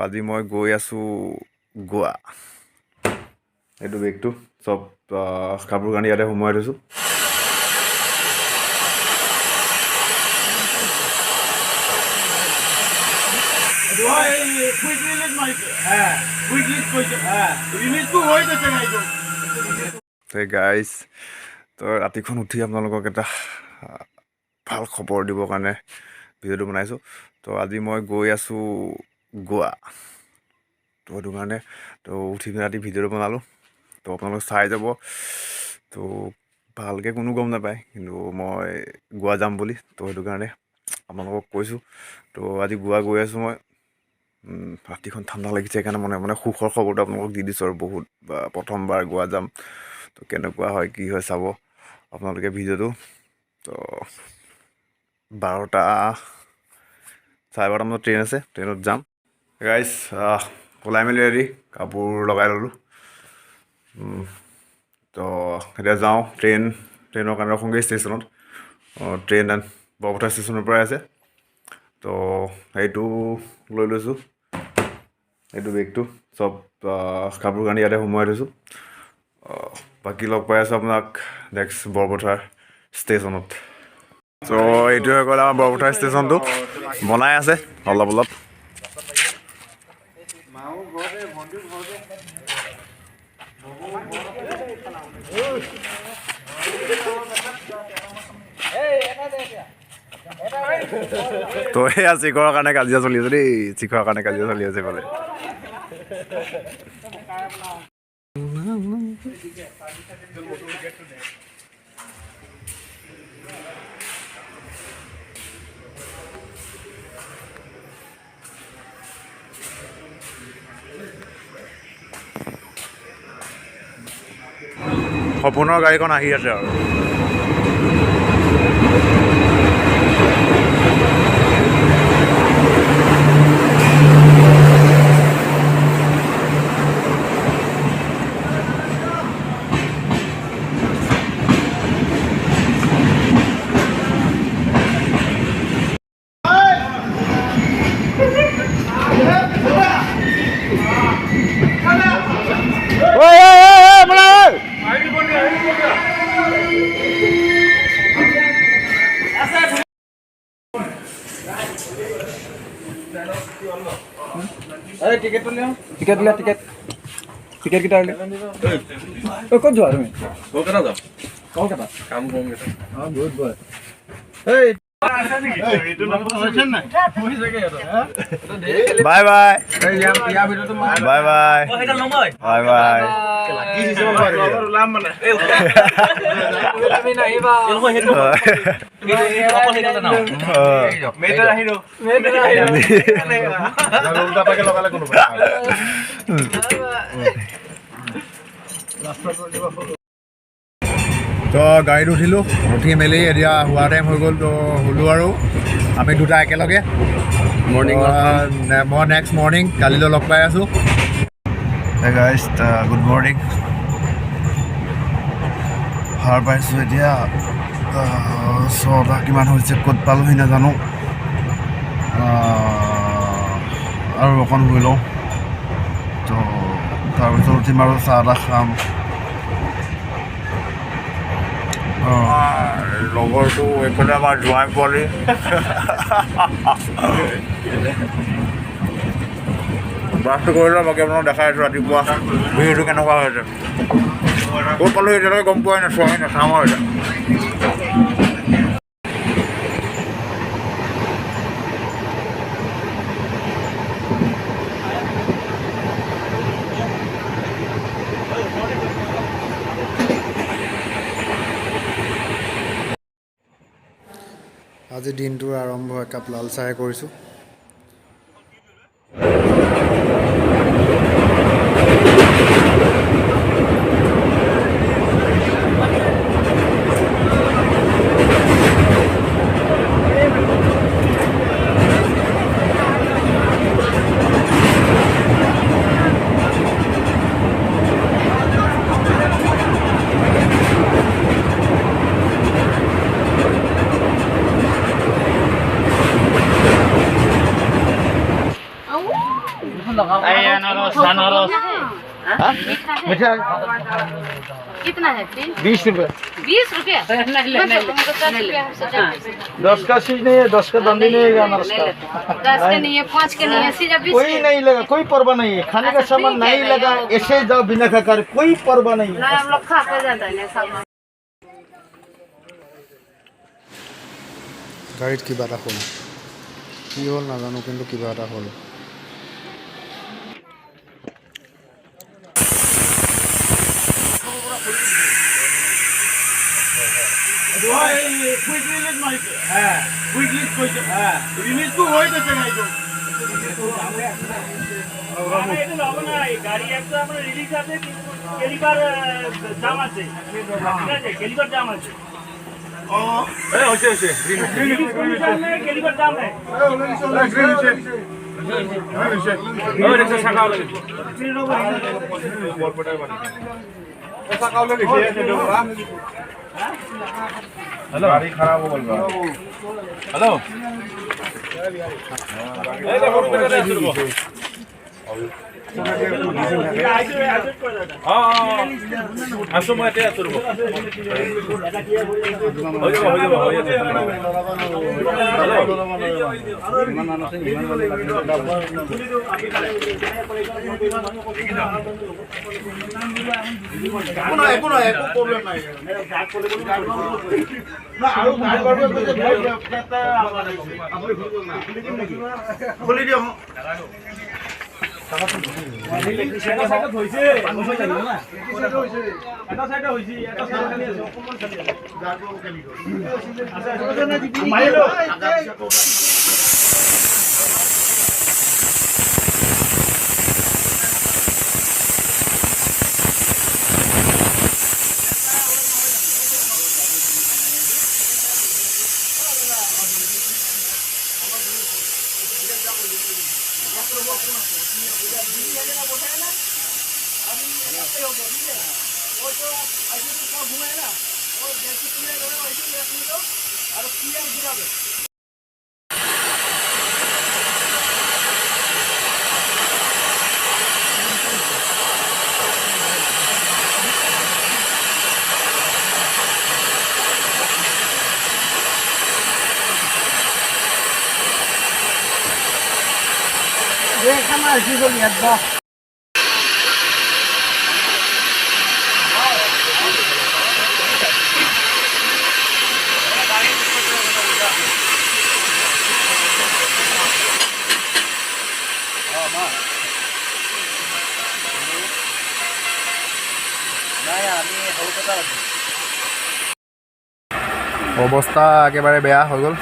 আজি মই গৈ আছোঁ গোৱা। এইটো বেগটো চব কাপোৰ কানি ইয়াতে সোমোৱাই থৈছোঁ। গাইজ, তো ৰাতিখন উঠি আপোনালোকক এটা ভাল খবৰ দিবৰ কাৰণে ভিডিঅ'টো বনাইছোঁ। তো আজি মই গৈ আছোঁ গোৱা। তো সেইটো কাৰণে উঠি পিনে ৰাতি ভিডিঅ'টো বনালোঁ। তো আপোনালোক চাই যাব। তো ভালকৈ কোনো গম নাপায়, কিন্তু মই গোৱা যাম বুলি। তো সেইটো কাৰণে আপোনালোকক কৈছোঁ। তো আজি গোৱা গৈ আছোঁ মই। ৰাতিখন ঠাণ্ডা লাগিছে, সেইকাৰণে মানে সুখৰ খবৰটো আপোনালোকক দি দিছোঁ আৰু বহুত প্ৰথমবাৰ গোৱা যাম। তো কেনেকুৱা হয় কি হয় চাব আপোনালোকে ভিডিঅ'টো। তো 12:30 ট্ৰেইন আছে, ট্ৰেইনত যাম। গাইজ ওলাই মেলি ৰেডি, কাপোৰ লগাই ল'লোঁ। তো এতিয়া যাওঁ ট্ৰেইনৰ কাৰণে ৰখোঁগৈ ষ্টেচনত। ট্ৰেইন বৰপথাৰ ষ্টেচনৰ পৰাই আছে। তো সেইটো লৈ লৈছোঁ, এইটো বেগটো চব কাপোৰ কানি ইয়াতে সোমোৱাই থৈছোঁ। বাকী লগ পাই আছোঁ আপোনাক নেক্সট বৰপথাৰ ষ্টেচনত। ত' এইটোৱে হৈ গ'ল আমাৰ বৰপথাৰ ষ্টেচনটো, বনাই আছে অলপ অলপ। তো এয়া চিখৰৰ কাৰণে কাজিয়া চলি আছে দেই, চিখৰৰ কাৰণে কাজিয়া চলি আছে এইফালে। সপোনৰ গাড়ীখন আহি আছে আৰু। টিকেট কেইটা ক'ত যোৱা তুমি? কলকাতা কাম কৰোঁ। Bye bye bye bye bye bye. তো গাড়ীত উঠিলোঁ, উঠি মেলি এতিয়া হোৱা টাইম হৈ গ'ল। তো শুলোঁ আৰু আমি দুটা একেলগে। মই নেক্সট মৰ্ণিং কালিলৈ লগ পাই আছোঁ। Guys good morning. সাৰ পাইছোঁ এতিয়া 6টা কিমান হৈছে, ক'ত পালোহি নাজানো। আৰু অকণ শুই লওঁ। তো তাৰপিছত উঠিম আৰু চাহ তাহ খাম। লগৰটো এইফালে আমাৰ জোঁৱাই পোৱালি। ব্ৰাছটো কৰি লওঁ, বাকী আপোনাক দেখাই আছোঁ ৰাতিপুৱা ভিৰটো কেনেকুৱা হৈছে। ক'ত পালোঁ এতিয়ালৈকে গম পোৱাই নাই, চোৱাই নাই, চাম আৰু এতিয়া। আজি দিনটোৰ আৰম্ভ একাপ লাল চাহে কৰিছোঁ। मीठा कितना है फ्री? 20 रुपए। 20 रुपया? 10 का चीज नहीं है, 10 का दंडी नहीं है अनारस का। 10 के नहीं है, 5 के नहीं है, सीधा 20 कोई नहीं लगा, कोई परवाह नहीं है। खाने का सामान नहीं लगा, ऐसे जाओ बिना खाकर, कोई परवाह नहीं है। ना हम लोग खा के जाता है ना सब। গাড়ীত কিবা এটা হ'ল, কি হ'ল নাজানো, কিন্তু কিবা এটা হ'ল। গাড়ি একটা আপনার রিলিজ আছে, কিন্তু কেলিবার দাম আছে, ঠিক আছে, কেলিবার দাম আছে। কেলিবার দাম নেই। गाड़ी खराब हो गई। हेलो আসো মই এতিয়া আছো ৰব হৈ যাব একো প্ৰব্লেম নাই না আৰু খুলি দিও অৱস্থা একেবাৰে বেয়া হৈ গ'ল।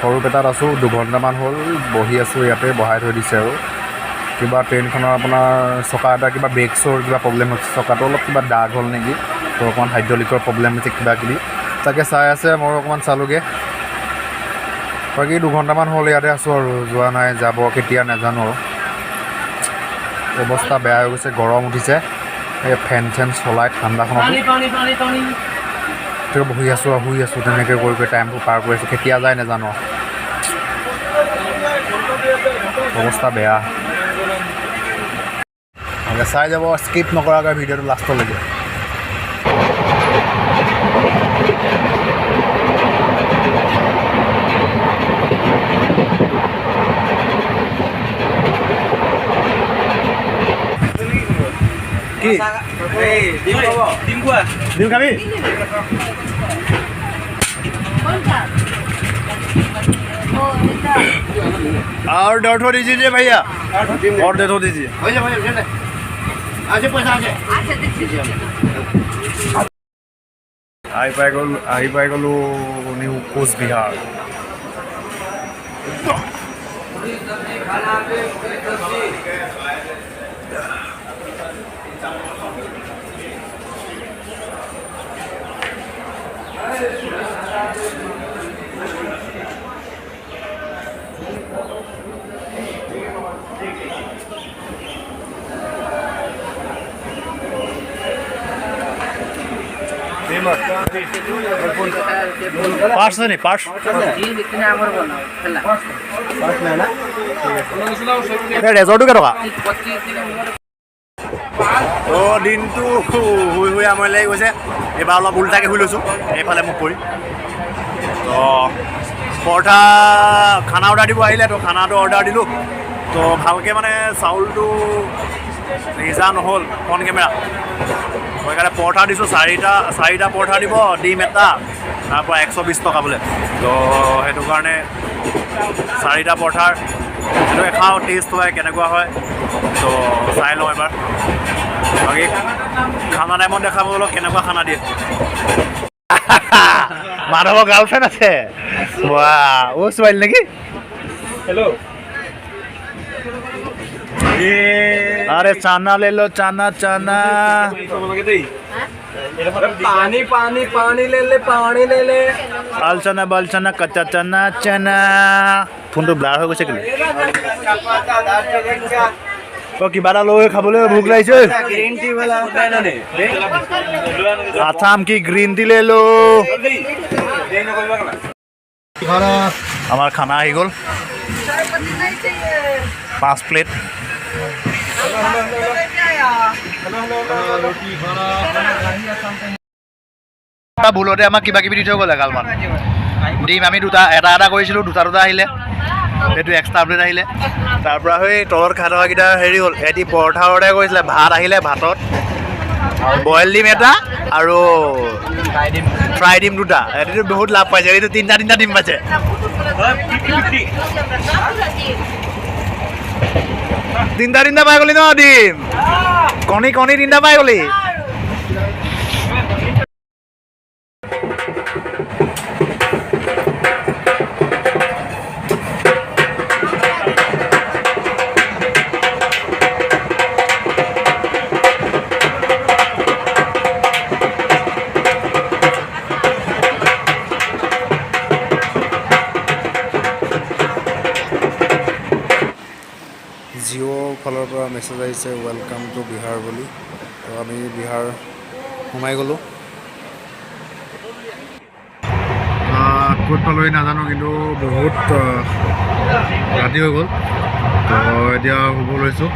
সৰুপেটাত আছোঁ, 2 ঘণ্টামান হ'ল বহি আছোঁ ইয়াতে, বহাই থৈ দিছে আৰু কিবা ট্ৰেইনখনৰ আপোনাৰ চকা এটা কিবা ব্ৰেকছৰ কিবা প্ৰব্লেম হৈছে, চকাটো অলপ কিবা দাগ হ'ল নেকি, তো অকণমান হাইড্ৰলিকৰ প্ৰব্লেম হৈছে কিবা কিবি, তাকে চাই আছে। মই অকণমান চালোঁগৈ। বাকী 2 ঘণ্টামান হ'ল ইয়াতে আছোঁ আৰু যোৱা নাই, যাব কেতিয়া নাজানো আৰু। অৱস্থা বেয়া হৈ গৈছে, গৰম উঠিছে, এই ফেন চেন চলাই ঠাণ্ডাখনত বহি আছোঁ আৰু শুই আছোঁ, তেনেকৈ কৰি কৰি টাইমটো পাৰ কৰি আছোঁ, কেতিয়া যায় নাজানো। অৱস্থা বেয়া। চাই যাব, স্কিপ নকৰাকৈ ভিডিঅ'টো লাষ্টলৈকে। কি ডিম খাবি? और डॉट हो दीजिए भैया, और डेट हो दीजिए। আহি পাই গ'লোঁ নিউ কোচবিহাৰ। পাৰ্স নেই পাৰ্স ৰেজৰ্টটো কেইটকা তো দিনটো শুই শুই আমনি লাগি গৈছে এইবাৰ অলপ উল্টাকৈ শুই লৈছোঁ এইফালে মোক পৰি তো পৰঠা খানা অৰ্ডাৰ দিব আহিলে তো খানাটো অৰ্ডাৰ দিলোঁ তো ভালকৈ মানে চাউলটো নিজা নহ'ল ফ্ৰণ্ট কেমেৰা সেইকাৰণে পৰঠা দিছোঁ চাৰিটা পৰঠা দিব ডিম এটা তাৰপৰা 120 টকা বোলে তো সেইটো কাৰণে চাৰিটা পৰঠাৰ সেইটোকে খাওঁ টেষ্ট হয় কেনেকুৱা হয় তো চাই লওঁ এবাৰ বাকী খানা টাইমত দেখাব অলপ কেনেকুৱা খানা দিয়ে মাধৱৰ গাৰ্লফ্ৰেণ্ড আছে ৱা ছোৱালী নেকি हेलो अरे चाना ले लो चाना चाना पानी पानी पानी ले ले आल चना बाल चना कच्चा चना चना ফোনটো ব্লাৰ হৈ গৈছে কেলে তো কিবা এটা লৈ খাবলৈ ভোক লাগিছে ग्रीन टी वाला আছাম কি গ্ৰীণ টি লৈ লো আমাৰ খানা আহি গ'ল 5 প্লেট ভুলতে আমাক কিবা কিবি দি থৈ গ'ল এগালমান ডিম আমি এটা কৰিছিলোঁ দুটা আহিলে সেইটো এক্সট্ৰা প্লেট আহিলে তাৰপৰা সেই তলত খাই থকাকেইটা হেৰি হ'ল এটি পৰঠা অৰ্ডাৰ কৰিছিলে ভাত আহিলে ভাতত বইল ডিম এটা আৰু ফ্ৰাই ডিম দুটা এইটো বহুত লাভ পাইছে এইটো তিনিটা ডিম পাইছে তিনিটা পাই গ'লি ন ডিম কণী তিনিটা পাই গ'লি জিঅ'ৰ ফালৰ পৰা মেছেজ আহিছে ৱেলকাম টু বিহাৰ বুলি তো আমি বিহাৰ সোমাই গ'লোঁ ক'ত পালোহি নাজানো কিন্তু বহুত ৰাতি হৈ গ'ল তো এতিয়া শুব লৈছোঁ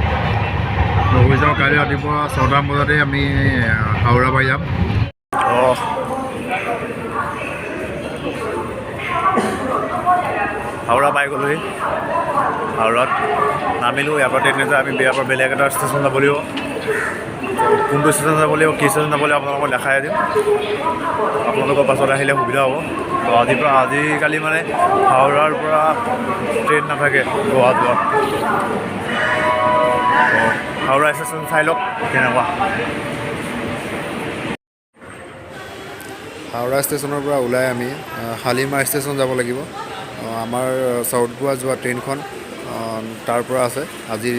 শুই যাওঁ কাইলৈ ৰাতিপুৱা 6টা বজাতে আমি হাওৰা পাই যাম হাওৰা পাই গ'লোহি হাওৰাত নামিলোঁ ইয়াৰ পৰা ট্ৰেইন আমি বিয়াৰ পৰা বেলেগ এটা ষ্টেচন যাব লাগিব কোনটো ষ্টেচন যাব লাগিব কি ষ্টেচন যাব লাগিব আপোনালোকক দেখাই দিম আপোনালোকৰ পাছত আহিলে সুবিধা হ'ব তো আজিকালি মানে হাওৰাৰ পৰা ট্ৰেইন নাথাকে গোৱা যোৱা হাওৰা ষ্টেচন চাই লওক কেনেকুৱা হাওৰা ষ্টেচনৰ পৰা ওলাই আমি শালিমাৰ ষ্টেচন যাব লাগিব আমাৰ চাউথ গোৱা যোৱা ট্ৰেইনখন তাৰ পৰা আছে আজি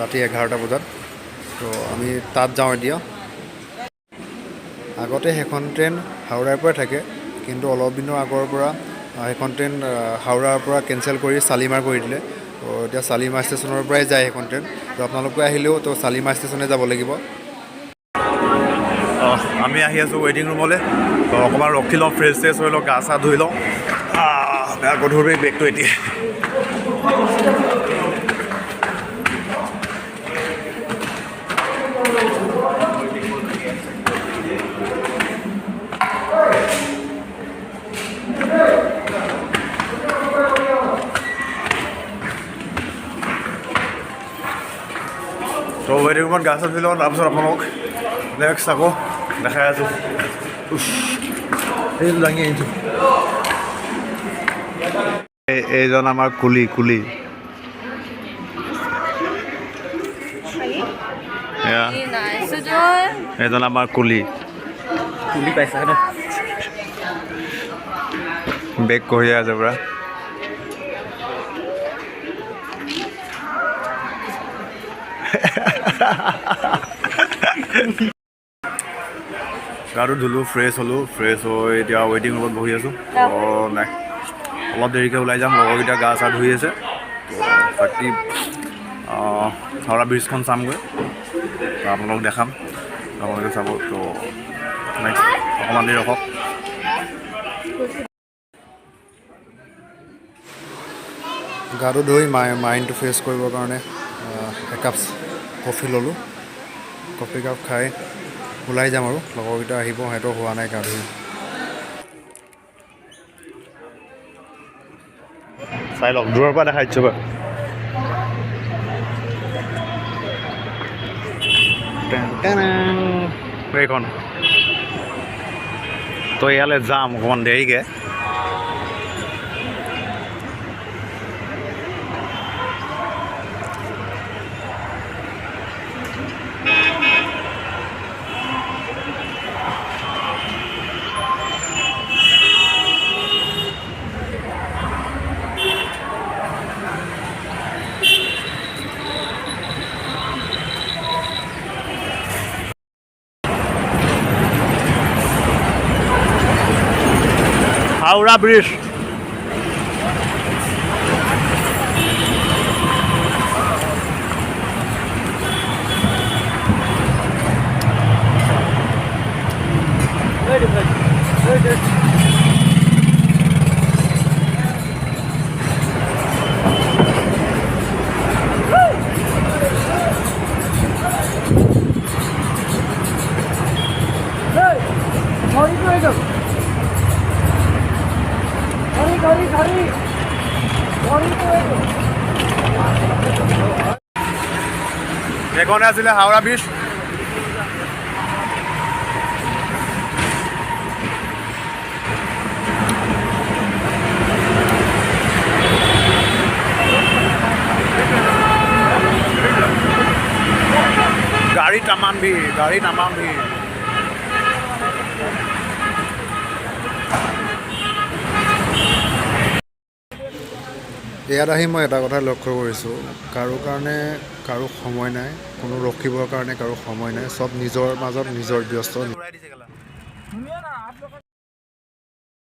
ৰাতি 11টা বজাত তো আমি তাত যাওঁ এতিয়া আগতে সেইখন ট্ৰেইন হাওৰাৰ পৰা থাকে কিন্তু অলপ দিনৰ আগৰ পৰা সেইখন ট্ৰেইন হাওৰাৰ পৰা কেঞ্চেল কৰি শালিমাৰ কৰি দিলে তো এতিয়া শালিমাৰ ষ্টেচনৰ পৰাই যায় সেইখন ট্ৰেইন তো আপোনালোকে আহিলেও তো শালিমাৰ ষ্টেচনে যাব লাগিব আমি আহি আছোঁ ৱেইটিং ৰুমলৈ তো অকণমান ৰখি লওঁ ফ্ৰেছ হৈ লওঁ গা চা ধুই লওঁ বেয়া গধুৰ বেগটো এতিয়া তো ৱেইটিং ৰুমত গা চা ধুই লওঁ তাৰপিছত আপোনালোক নেক্সট আকৌ দেখাই আছোঁ এইটো দাঙি আহিছোঁ এইজন আমাৰ কুলি এইজন আমাৰ কুলি পাইছা ন বেগ কঢ়িয়াই আছে পুৰা গাটো ধুলোঁ ফ্ৰেছ হ'লোঁ ফ্ৰেছ হৈ এতিয়া ৱেইটিং ৰুমত বহি আছোঁ নাই অলপ দেৰিকৈ ওলাই যাম লগৰকেইটা গা চা ধুই আছে বাকী হাওৰা ব্ৰিজখন চামগৈ আপোনালোকক দেখাম আপোনালোকে চাব তো নেক্সট অকণমান দেৰি ৰখক গাটো ধুই মাইণ্ডটো ফ্ৰেছ কৰিবৰ কাৰণে একাপ কফি ল'লোঁ। কফি কাপ খাই ওলাই যাম আৰু লগৰকেইটা আহিব, সিহঁতৰ হোৱা নাই গা ধুই। চাই লওক, দূৰৰ পৰা দেখাই দিছোঁ বাৰু। এইখন তো ইয়ালৈ যাম অকণমান দেৰিকৈ। হাওড়া ব্ৰিজ। এখনে আছিলে হাওড়া ব্ৰিজ। গাড়ী তামাম ভিৰ, গাড়ী তামাম ভিৰ। ইয়াত আহি মই এটা কথা লক্ষ্য কৰিছোঁ, কাৰো কাৰণে কাৰো সময় নাই, কোনো ৰখিবৰ কাৰণে কাৰো সময় নাই, চব নিজৰ মাজত নিজৰ ব্যস্ত।